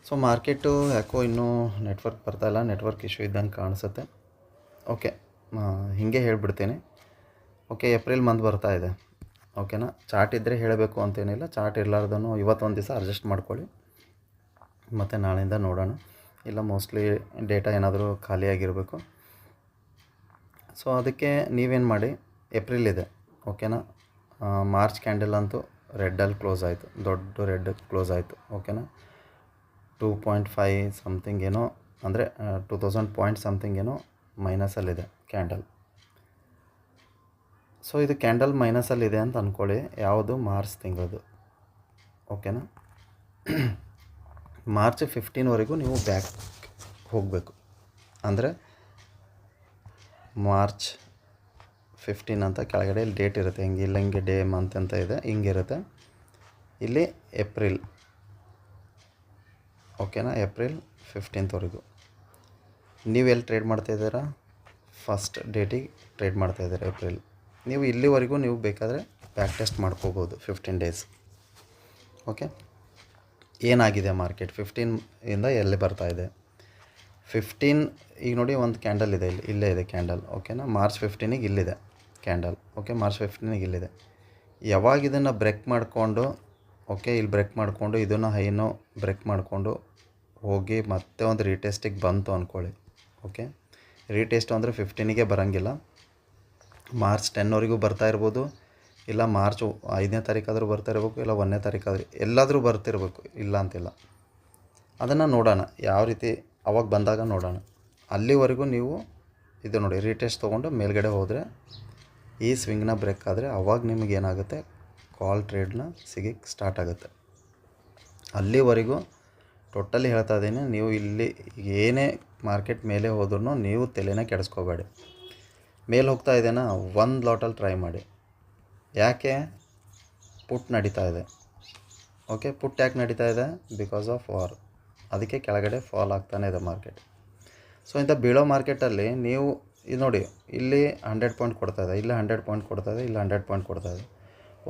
ಸೊ ಮಾರ್ಕೆಟು ಯಾಕೋ ಇನ್ನೂ ನೆಟ್ವರ್ಕ್ ಬರ್ತಾಯಿಲ್ಲ, ನೆಟ್ವರ್ಕ್ ಇಶ್ಯೂ ಇದ್ದಂಗೆ ಕಾಣಿಸುತ್ತೆ. ಓಕೆ, ಹೀಗೆ ಹೇಳಿಬಿಡ್ತೀನಿ. ಓಕೆ, ಏಪ್ರಿಲ್ ಮಂತ್ ಬರ್ತಾ ಇದೆ, ಓಕೆನಾ? ಚಾರ್ಟ್ ಇದ್ದರೆ ಹೇಳಬೇಕು ಅಂತೇನಿಲ್ಲ, ಚಾರ್ಟ್ ಇರಲಾರ್ದೂ ಇವತ್ತೊಂದು ದಿವಸ ಅಡ್ಜಸ್ಟ್ ಮಾಡ್ಕೊಳ್ಳಿ, ಮತ್ತು ನಾಳೆಯಿಂದ ನೋಡೋಣ. ಇಲ್ಲ ಮೋಸ್ಟ್ಲಿ ಡೇಟಾ ಏನಾದರೂ ಖಾಲಿಯಾಗಿರಬೇಕು. ಸೊ ಅದಕ್ಕೆ ನೀವೇನು ಮಾಡಿ, ಏಪ್ರಿಲ್ ಇದೆ, ಓಕೆನಾ? ಮಾರ್ಚ್ ಕ್ಯಾಂಡಲ್ ಅಂತೂ ರೆಡ್ಡಲ್ಲಿ ಕ್ಲೋಸ್ ಆಯಿತು, ದೊಡ್ಡ ರೆಡ್ ಕ್ಲೋಸ್ ಆಯಿತು, ಓಕೆನಾ? 2.5 ಸಮಥಿಂಗ್ ಏನೋ, ಅಂದರೆ 2000 ಪಾಯಿಂಟ್ ಸಮಥಿಂಗ್ ಏನೋ ಮೈನಸಲ್ಲಿದೆ ಕ್ಯಾಂಡಲ್. ಸೊ ಇದು ಕ್ಯಾಂಡಲ್ ಮೈನಸಲ್ಲಿದೆ ಅಂತ ಅಂದ್ಕೊಳ್ಳಿ. ಯಾವುದು? ಮಾರ್ಚ್ ತಿಂಗಳದು, ಓಕೆನಾ? ಮಾರ್ಚ್ 15ವರೆಗೂ ನೀವು ಬ್ಯಾಕ್ ಹೋಗಬೇಕು. ಅಂದರೆ ಮಾರ್ಚ್ 15 ಅಂತ ಕೆಳಗಡೆ ಡೇಟ್ ಇರುತ್ತೆ, ಹಿಂಗೆ ಡೇ ಮಂತ್ ಅಂತ ಇದೆ, ಹಿಂಗಿರುತ್ತೆ. ಇಲ್ಲಿ ಏಪ್ರಿಲ್, ಓಕೆನಾ, ಏಪ್ರಿಲ್ 15th ನೀವು ಎಲ್ಲಿ ಟ್ರೇಡ್ ಮಾಡ್ತಾಯಿದ್ದೀರಾ? ಫಸ್ಟ್ ಡೇಟಿಗೆ ಟ್ರೇಡ್ ಮಾಡ್ತಾಯಿದ್ದೀರಾ ಏಪ್ರಿಲ್. ನೀವು ಇಲ್ಲಿವರೆಗೂ ನೀವು ಬೇಕಾದರೆ ಬ್ಯಾಕ್ ಟೆಸ್ಟ್ ಮಾಡ್ಕೋಬೋದು 15 ಡೇಸ್. ಓಕೆ, ಏನಾಗಿದೆ ಮಾರ್ಕೆಟ್ 15ಇಂದ ಎಲ್ಲಿ ಬರ್ತಾಯಿದೆ? 15 ಈಗ ನೋಡಿ ಒಂದು ಕ್ಯಾಂಡಲ್ ಇದೆ, ಇಲ್ಲೇ ಇದೆ ಕ್ಯಾಂಡಲ್, ಓಕೆನಾ. ಮಾರ್ಚ್ 15ಗೆ ಇಲ್ಲಿದೆ ಕ್ಯಾಂಡಲ್, ಓಕೆ. ಮಾರ್ಚ್ 15ಗೆ ಇಲ್ಲಿದೆ. ಯಾವಾಗ ಇದನ್ನು ಬ್ರೇಕ್ ಮಾಡಿಕೊಂಡು, ಓಕೆ, ಇಲ್ಲಿ ಬ್ರೇಕ್ ಮಾಡಿಕೊಂಡು ಇದನ್ನು ಹೈನೋ ಬ್ರೇಕ್ ಮಾಡಿಕೊಂಡು ಹೋಗಿ ಮತ್ತೆ ಒಂದು ರೀಟೆಸ್ಟಿಗೆ ಬಂತು ಅಂದ್ಕೊಳ್ಳಿ, ಓಕೆ. ರೀಟೆಸ್ಟ್ ಅಂದರೆ 15ಗೆ ಬರೋಂಗಿಲ್ಲ, ಮಾರ್ಚ್ 10ವರೆಗೂ ಬರ್ತಾ ಇರ್ಬೋದು, ಇಲ್ಲ ಮಾರ್ಚ್ 5ನೇ ತಾರೀಕಾದರೂ ಬರ್ತಾ ಇರಬೇಕು, ಇಲ್ಲ 1ನೇ ತಾರೀಕಾದರೂ ಎಲ್ಲಾದರೂ ಬರ್ತಿರ್ಬೇಕು, ಇಲ್ಲ ಅಂತಿಲ್ಲ. ಅದನ್ನು ನೋಡೋಣ ಯಾವ ರೀತಿ ಅವಾಗ ಬಂದಾಗ ನೋಡೋಣ. ಅಲ್ಲಿವರೆಗೂ ನೀವು ಇದು ನೋಡಿ ರೀಟೆಸ್ಟ್ ತೊಗೊಂಡು ಮೇಲ್ಗಡೆ ಹೋದರೆ ಈ ಸ್ವಿಂಗ್ನ ಬ್ರೇಕ್ ಆದರೆ ಅವಾಗ ನಿಮಗೆ ಏನಾಗುತ್ತೆ, ಕಾಲ್ ಟ್ರೇಡ್ನ ಸಿಗಕ್ಕೆ ಸ್ಟಾರ್ಟ್ ಆಗುತ್ತೆ. ಅಲ್ಲಿವರೆಗೂ ಟೋಟಲಿ ಹೇಳ್ತಾ ಇದ್ದೀನಿ, ನೀವು ಇಲ್ಲಿ ಏನೇ ಮಾರ್ಕೆಟ್ ಮೇಲೆ ಹೋದ್ರೂ ನೀವು ತಲೆನೇ ಕೆಡಿಸ್ಕೋಬೇಡಿ. ಮೇಲೆ ಹೋಗ್ತಾ ಇದೆನಾ, ಒಂದು ಲಾಟಲ್ಲಿ ಟ್ರೈ ಮಾಡಿ. ಯಾಕೆ? ಪುಟ್ ನಡೀತಾ ಇದೆ, ಓಕೆ. ಪುಟ್ ಯಾಕೆ ನಡೀತಾ ಇದೆ? ಬಿಕಾಸ್ ಆಫ್ ವಾರ್, ಅದಕ್ಕೆ ಕೆಳಗಡೆ ಫಾಲ್ ಆಗ್ತಾನೆ ಇದೆ ಮಾರ್ಕೆಟ್. ಸೊ ಇಂಥ ಬೀಳೋ ಮಾರ್ಕೆಟಲ್ಲಿ ನೀವು ಇದು ನೋಡಿ, ಇಲ್ಲಿ 100 ಪಾಯಿಂಟ್ ಕೊಡ್ತಾಯಿದೆ, ಇಲ್ಲಿ 100 ಪಾಯಿಂಟ್ ಕೊಡ್ತಾಯಿದೆ, ಇಲ್ಲಿ 100 ಪಾಯಿಂಟ್ ಕೊಡ್ತಾಯಿದೆ.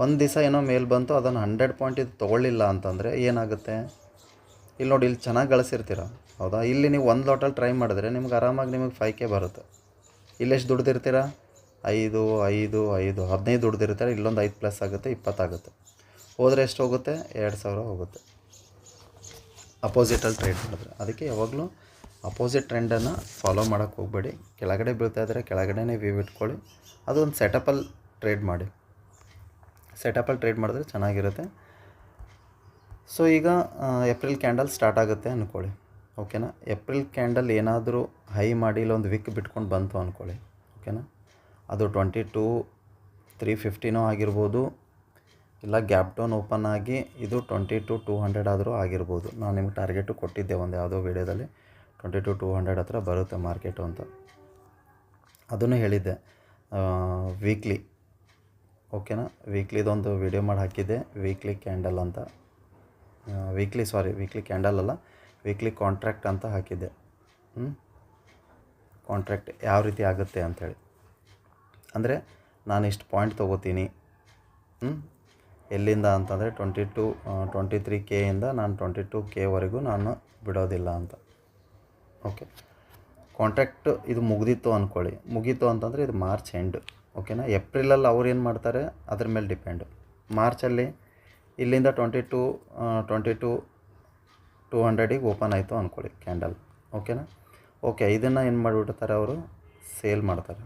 ಒಂದು ದಿವಸ ಏನೋ ಮೇಲೆ ಬಂತು, ಅದನ್ನು 100 ಪಾಯಿಂಟ್ ಇದು ತೊಗೊಳ್ಳಿಲ್ಲ ಅಂತಂದರೆ ಏನಾಗುತ್ತೆ? ಇಲ್ಲಿ ನೋಡಿ, ಇಲ್ಲಿ ಚೆನ್ನಾಗಿ ಗಳಿಸಿರ್ತೀರ, ಹೌದಾ. ಇಲ್ಲಿ ನೀವು ಒಂದು ಲಾಟಲ್ಲಿ ಟ್ರೈ ಮಾಡಿದ್ರೆ ನಿಮ್ಗೆ ಆರಾಮಾಗಿ ನಿಮಗೆ 5K ಬರುತ್ತೆ. ಇಲ್ಲೆಷ್ಟು ದುಡ್ದಿರ್ತೀರ? 15 ದುಡ್ದಿರ್ತಾರೆ. ಇಲ್ಲೊಂದು 5 ಪ್ಲಸ್ ಆಗುತ್ತೆ, 20 ಆಗುತ್ತೆ. ಹೋದರೆ ಎಷ್ಟು ಹೋಗುತ್ತೆ? 2000 ಹೋಗುತ್ತೆ ಅಪೋಸಿಟಲ್ಲಿ ಟ್ರೇಡ್ ಮಾಡಿದ್ರೆ. ಅದಕ್ಕೆ ಯಾವಾಗಲೂ ಅಪೋಸಿಟ್ ಟ್ರೆಂಡನ್ನು ಫಾಲೋ ಮಾಡೋಕ್ಕೆ ಹೋಗಬೇಡಿ. ಕೆಳಗಡೆ ಬೀಳ್ತಾ ಇದ್ದರೆ ಕೆಳಗಡೆನೇ ವ್ಯೂ ಇಟ್ಕೊಳ್ಳಿ. ಅದು ಒಂದು ಸೆಟಪಲ್ಲಿ ಟ್ರೇಡ್ ಮಾಡಿ. ಸೆಟಪಲ್ಲಿ ಟ್ರೇಡ್ ಮಾಡಿದ್ರೆ ಚೆನ್ನಾಗಿರುತ್ತೆ. ಸೊ ಈಗ ಏಪ್ರಿಲ್ ಕ್ಯಾಂಡಲ್ ಸ್ಟಾರ್ಟ್ ಆಗುತ್ತೆ ಅಂದ್ಕೊಳ್ಳಿ, ಓಕೆನಾ. ಏಪ್ರಿಲ್ ಕ್ಯಾಂಡಲ್ ಏನಾದರೂ ಹೈ ಮಾಡಿ ಇಲ್ಲೊಂದು ವಿಕ್ ಬಿಟ್ಕೊಂಡು ಬಂತು ಅಂದ್ಕೊಳ್ಳಿ, ಓಕೆನಾ. ಅದು 22,350 ಆಗಿರ್ಬೋದು, ಇಲ್ಲ ಗ್ಯಾಪ್ ಡೌನ್ ಓಪನ್ ಆಗಿ ಇದು 22,200 ಆದರೂ ಆಗಿರ್ಬೋದು. ನಾನು ನಿಮ್ಗೆ ಟಾರ್ಗೆಟು ಕೊಟ್ಟಿದ್ದೆ ಒಂದು ಯಾವುದೋ ವೀಡಿಯೋದಲ್ಲಿ, 22,200 ಹತ್ರ ಬರುತ್ತೆ ಮಾರ್ಕೆಟು ಅಂತ. ಅದನ್ನು ಹೇಳಿದ್ದೆ ವೀಕ್ಲಿ, ಓಕೆನಾ. ವೀಕ್ಲಿದೊಂದು ವೀಡಿಯೋ ಮಾಡಿ ಹಾಕಿದ್ದೆ, ವೀಕ್ಲಿ ಕ್ಯಾಂಡಲ್ ಅಂತ. ವೀಕ್ಲಿ ಕ್ಯಾಂಡಲ್ ಅಲ್ಲ, ವೀಕ್ಲಿ ಕಾಂಟ್ರಾಕ್ಟ್ ಅಂತ ಹಾಕಿದ್ದೆ. ಕಾಂಟ್ರಾಕ್ಟ್ ಯಾವ ರೀತಿ ಆಗುತ್ತೆ ಅಂಥೇಳಿ, ಅಂದರೆ ನಾನು ಇಷ್ಟು ಪಾಯಿಂಟ್ ತೊಗೋತೀನಿ, ಎಲ್ಲಿಂದ ಅಂತಂದರೆ 23Kಯಿಂದ ನಾನು 22Kವರೆಗೂ ನಾನು ಬಿಡೋದಿಲ್ಲ ಅಂತ, ಓಕೆ. ಕಾಂಟ್ರಾಕ್ಟ್ ಇದು ಮುಗಿದಿತ್ತು ಅಂದ್ಕೊಳ್ಳಿ, ಮುಗೀತು ಅಂತಂದರೆ ಇದು ಮಾರ್ಚ್ ಎಂಡ್, ಓಕೆನಾ. ಏಪ್ರಿಲಲ್ಲಿ ಅವ್ರು ಏನು ಮಾಡ್ತಾರೆ ಅದ್ರ ಮೇಲೆ ಡಿಪೆಂಡು. ಮಾರ್ಚಲ್ಲಿ ಇಲ್ಲಿಂದ 22,200ಗೆ ಓಪನ್ ಆಯಿತು ಅಂದ್ಕೊಳ್ಳಿ ಕ್ಯಾಂಡಲ್, ಓಕೆನಾ. ಓಕೆ, ಇದನ್ನು ಏನು ಮಾಡಿಬಿಡ್ತಾರೆ ಅವರು, ಸೇಲ್ ಮಾಡ್ತಾರೆ.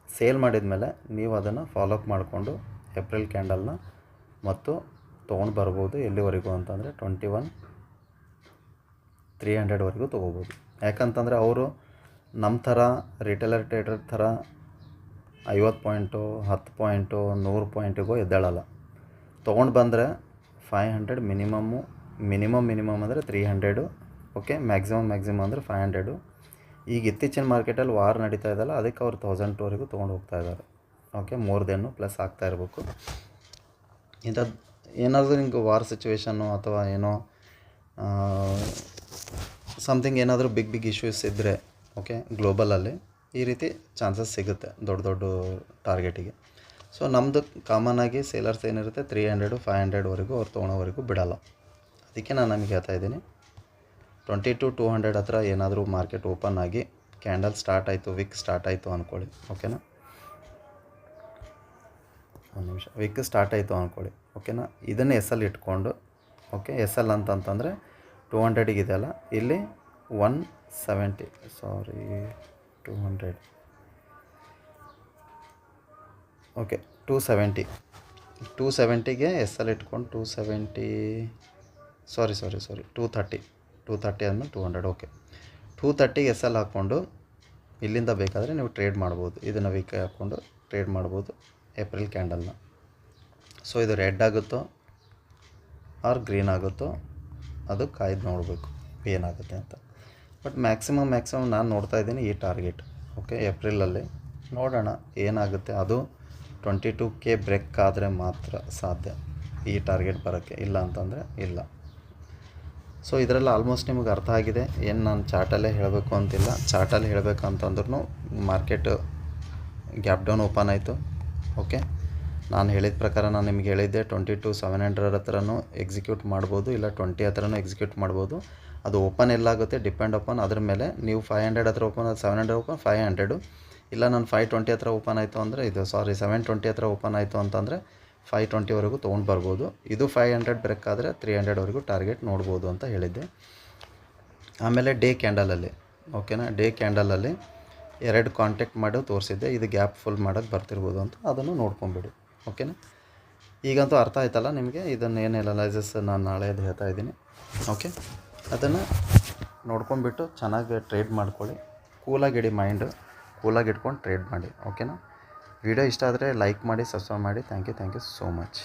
ಸೇಲ್ ಮಾಡಿದ ಮೇಲೆ ನೀವು ಅದನ್ನು ಫಾಲೋಅಪ್ ಮಾಡಿಕೊಂಡು ಏಪ್ರಿಲ್ ಕ್ಯಾಂಡಲ್ನ ಮತ್ತು ತೊಗೊಂಡು ಬರ್ಬೋದು. ಎಲ್ಲಿವರೆಗೂ ಅಂತಂದರೆ 21,300ವರೆಗೂ ತೊಗೋಬೋದು. ಯಾಕಂತಂದರೆ ಅವರು ನಮ್ಮ ಥರ ರಿಟೇಲರ್ ಟ್ರೇಡರ್ ಥರ 50 ಪಾಯಿಂಟು 10 ಪಾಯಿಂಟು 100 ಪಾಯಿಂಟಿಗೂ ಎದ್ದೇಳಲ್ಲ. ತೊಗೊಂಡು ಬಂದರೆ 500 ಮಿನಿಮಮ್ ಅಂದರೆ 300, ಓಕೆ. ಮ್ಯಾಕ್ಸಿಮಮ್ ಅಂದರೆ 500. ಈಗ ಇತ್ತೀಚಿನ ಮಾರ್ಕೆಟಲ್ಲಿ ವಾರ್ ನಡೀತಾ ಇದೆಯಲ್ಲ, ಅದಕ್ಕೆ ಅವ್ರು 1002ವರೆಗೂ ತೊಗೊಂಡು ಹೋಗ್ತಾ ಇದ್ದಾರೆ, ಓಕೆ. ಮೋರ್ದೇನು ಪ್ಲಸ್ ಆಗ್ತಾ ಇರಬೇಕು. ಇಂಥದ್ದು ಏನಾದರೂ ನಿಮ್ಗೆ ವಾರ್ ಸಿಚುವೇಶನ್ನು ಅಥವಾ ಏನೋ ಸಮಥಿಂಗ್ ಏನಾದರೂ ಬಿಗ್ ಇಶ್ಯೂಸ್ ಇದ್ದರೆ, ಓಕೆ, ಗ್ಲೋಬಲಲ್ಲಿ ಈ ರೀತಿ ಚಾನ್ಸಸ್ ಸಿಗುತ್ತೆ ದೊಡ್ಡ ಟಾರ್ಗೆಟಿಗೆ. ಸೊ ನಮ್ಮದು ಕಾಮನ್ನಾಗಿ ಸೇಲರ್ಸ್ ಏನಿರುತ್ತೆ 300 500ವರೆಗೂ ಅವ್ರು ತೊಗೊಳೋವರೆಗೂ ಬಿಡೋಲ್ಲ. ಅದಕ್ಕೆ ನಾನು ನಮಗೆ ಹೇಳ್ತಾ ಇದ್ದೀನಿ, 22,200 ಹತ್ರ ಏನಾದರೂ ಮಾರ್ಕೆಟ್ ಓಪನ್ ಆಗಿ ಕ್ಯಾಂಡಲ್ ಸ್ಟಾರ್ಟ್ ಆಯಿತು, ವಿಕ್ ಸ್ಟಾರ್ಟ್ ಆಯಿತು ಅಂದ್ಕೊಳ್ಳಿ, ಓಕೆನಾ. ಒಂದು ನಿಮಿಷ, ವಿಕ್ ಸ್ಟಾರ್ಟ್ ಆಯಿತು ಅಂದ್ಕೊಳ್ಳಿ, ಓಕೆನಾ. ಇದನ್ನು ಎಸ್ ಎಲ್ ಇಟ್ಕೊಂಡು, ಓಕೆ. ಎಸ್ ಎಲ್ ಅಂತಂತಂದರೆ 200 ಇದೆಯಲ್ಲ, ಇಲ್ಲಿ 200, ಓಕೆ, 270ಗೆ ಎಸ್ ಎಲ್ ಇಟ್ಕೊಂಡು 270, 230 ಆದಮೇಲೆ 200, ಓಕೆ. 230ಗೆ ಎಸ್ ಎಲ್ ಹಾಕ್ಕೊಂಡು ಇಲ್ಲಿಂದ ಬೇಕಾದರೆ ನೀವು ಟ್ರೇಡ್ ಮಾಡ್ಬೋದು. ಇದನ್ನು ವೀಕ್ ಹಾಕ್ಕೊಂಡು ಟ್ರೇಡ್ ಮಾಡ್ಬೋದು ಏಪ್ರಿಲ್ ಕ್ಯಾಂಡಲ್ನ. ಸೊ ಇದು ರೆಡ್ ಆಗುತ್ತೋ ಆರ್ ಗ್ರೀನ್ ಆಗುತ್ತೋ ಅದು ಕಾಯ್ದು ನೋಡಬೇಕು ಏನಾಗುತ್ತೆ ಅಂತ. ಬಟ್ ಮ್ಯಾಕ್ಸಿಮಮ್ ನಾನು ನೋಡ್ತಾ ಇದ್ದೀನಿ ಈ ಟಾರ್ಗೆಟ್, ಓಕೆ. ಏಪ್ರಿಲಲ್ಲಿ ನೋಡೋಣ ಏನಾಗುತ್ತೆ. ಅದು 22K ಬ್ರೇಕ್ ಆದರೆ ಮಾತ್ರ ಸಾಧ್ಯ, ಈ ಟಾರ್ಗೆಟ್ ಬರೋಕ್ಕೆ, ಇಲ್ಲ ಅಂತಂದರೆ ಇಲ್ಲ. ಸೊ ಇದರಲ್ಲಿ ಆಲ್ಮೋಸ್ಟ್ ನಿಮಗೆ ಅರ್ಥ ಆಗಿದೆ. ಏನು ನಾನು ಚಾರ್ಟಲ್ಲೇ ಹೇಳಬೇಕು ಅಂತಿಲ್ಲ. ಚಾರ್ಟಲ್ಲಿ ಹೇಳಬೇಕು ಅಂತಂದ್ರೂ ಮಾರ್ಕೆಟ್ ಗ್ಯಾಪ್ ಡೌನ್ ಓಪನ್ ಆಯಿತು. ಓಕೆ, ನಾನು ಹೇಳಿದ ಪ್ರಕಾರ ನಾನು ನಿಮ್ಗೆ ಹೇಳಿದ್ದೆ 22,700 ಹತ್ರನೂ ಎಕ್ಸಿಕ್ಯೂಟ್ ಮಾಡ್ಬೋದು, ಇಲ್ಲ 20 ಹತ್ರನೂ ಎಕ್ಸಿಕ್ಯೂಟ್ ಮಾಡ್ಬೋದು. ಅದು ಓಪನ್ ಎಲ್ಲಾಗುತ್ತೆ ಡಿಪೆಂಡ್ ಅಪಾನ್ ಅದ್ರ ಮೇಲೆ. ನೀವು 500 ಹತ್ರ ಓಪನ್, ಅದು 700 ಓಪನ್ 500, ಇಲ್ಲ ನಾನು 520 ಹತ್ರ ಓಪನ್ ಆಯಿತು ಅಂದರೆ 720 ಹತ್ರ ಓಪನ್ ಆಯಿತು ಅಂತಂದರೆ 520ವರೆಗೂ ತೊಗೊಂಡು ಬರ್ಬೋದು. ಇದು 500 ಬ್ರೇಕ್ ಆದರೆ 300ವರೆಗೂ ಟಾರ್ಗೆಟ್ ನೋಡ್ಬೋದು ಅಂತ ಹೇಳಿದ್ದೆ. ಆಮೇಲೆ ಡೇ ಕ್ಯಾಂಡಲಲ್ಲಿ, ಓಕೆನಾ, ಡೇ ಕ್ಯಾಂಡಲಲ್ಲಿ 2 ಕಾಂಟ್ಯಾಕ್ಟ್ ಮಾಡಿ ತೋರಿಸಿದ್ದೆ. ಇದು ಗ್ಯಾಪ್ ಫುಲ್ ಮಾಡೋಕ್ಕೆ ಬರ್ತಿರ್ಬೋದು ಅಂತ, ಅದನ್ನು ನೋಡ್ಕೊಂಬಿಡಿ. ಓಕೆನಾ, ಈಗಂತೂ ಅರ್ಥ ಆಯ್ತಲ್ಲ ನಿಮಗೆ. ಇದನ್ನು ಏನು ಅನಲೈಸಸ್ ನಾನು ನಾಳೆದು ಹೇಳ್ತಾ ಇದ್ದೀನಿ. ಓಕೆ, ಅದನ್ನು ನೋಡ್ಕೊಂಬಿಟ್ಟು ಚೆನ್ನಾಗಿ ಟ್ರೇಡ್ ಮಾಡ್ಕೊಳ್ಳಿ. ಕೂಲಾಗಿಡಿ, ಮೈಂಡು ಕೂಲಾಗಿ ಇಟ್ಕೊಂಡು ಟ್ರೇಡ್ ಮಾಡಿ. ಓಕೆನಾ, ವಿಡಿಯೋ ಇಷ್ಟ ಆದರೆ ಲೈಕ್ ಮಾಡಿ, ಸಬ್ಸ್ಕ್ರೈಬ್ ಮಾಡಿ. Thank you so much.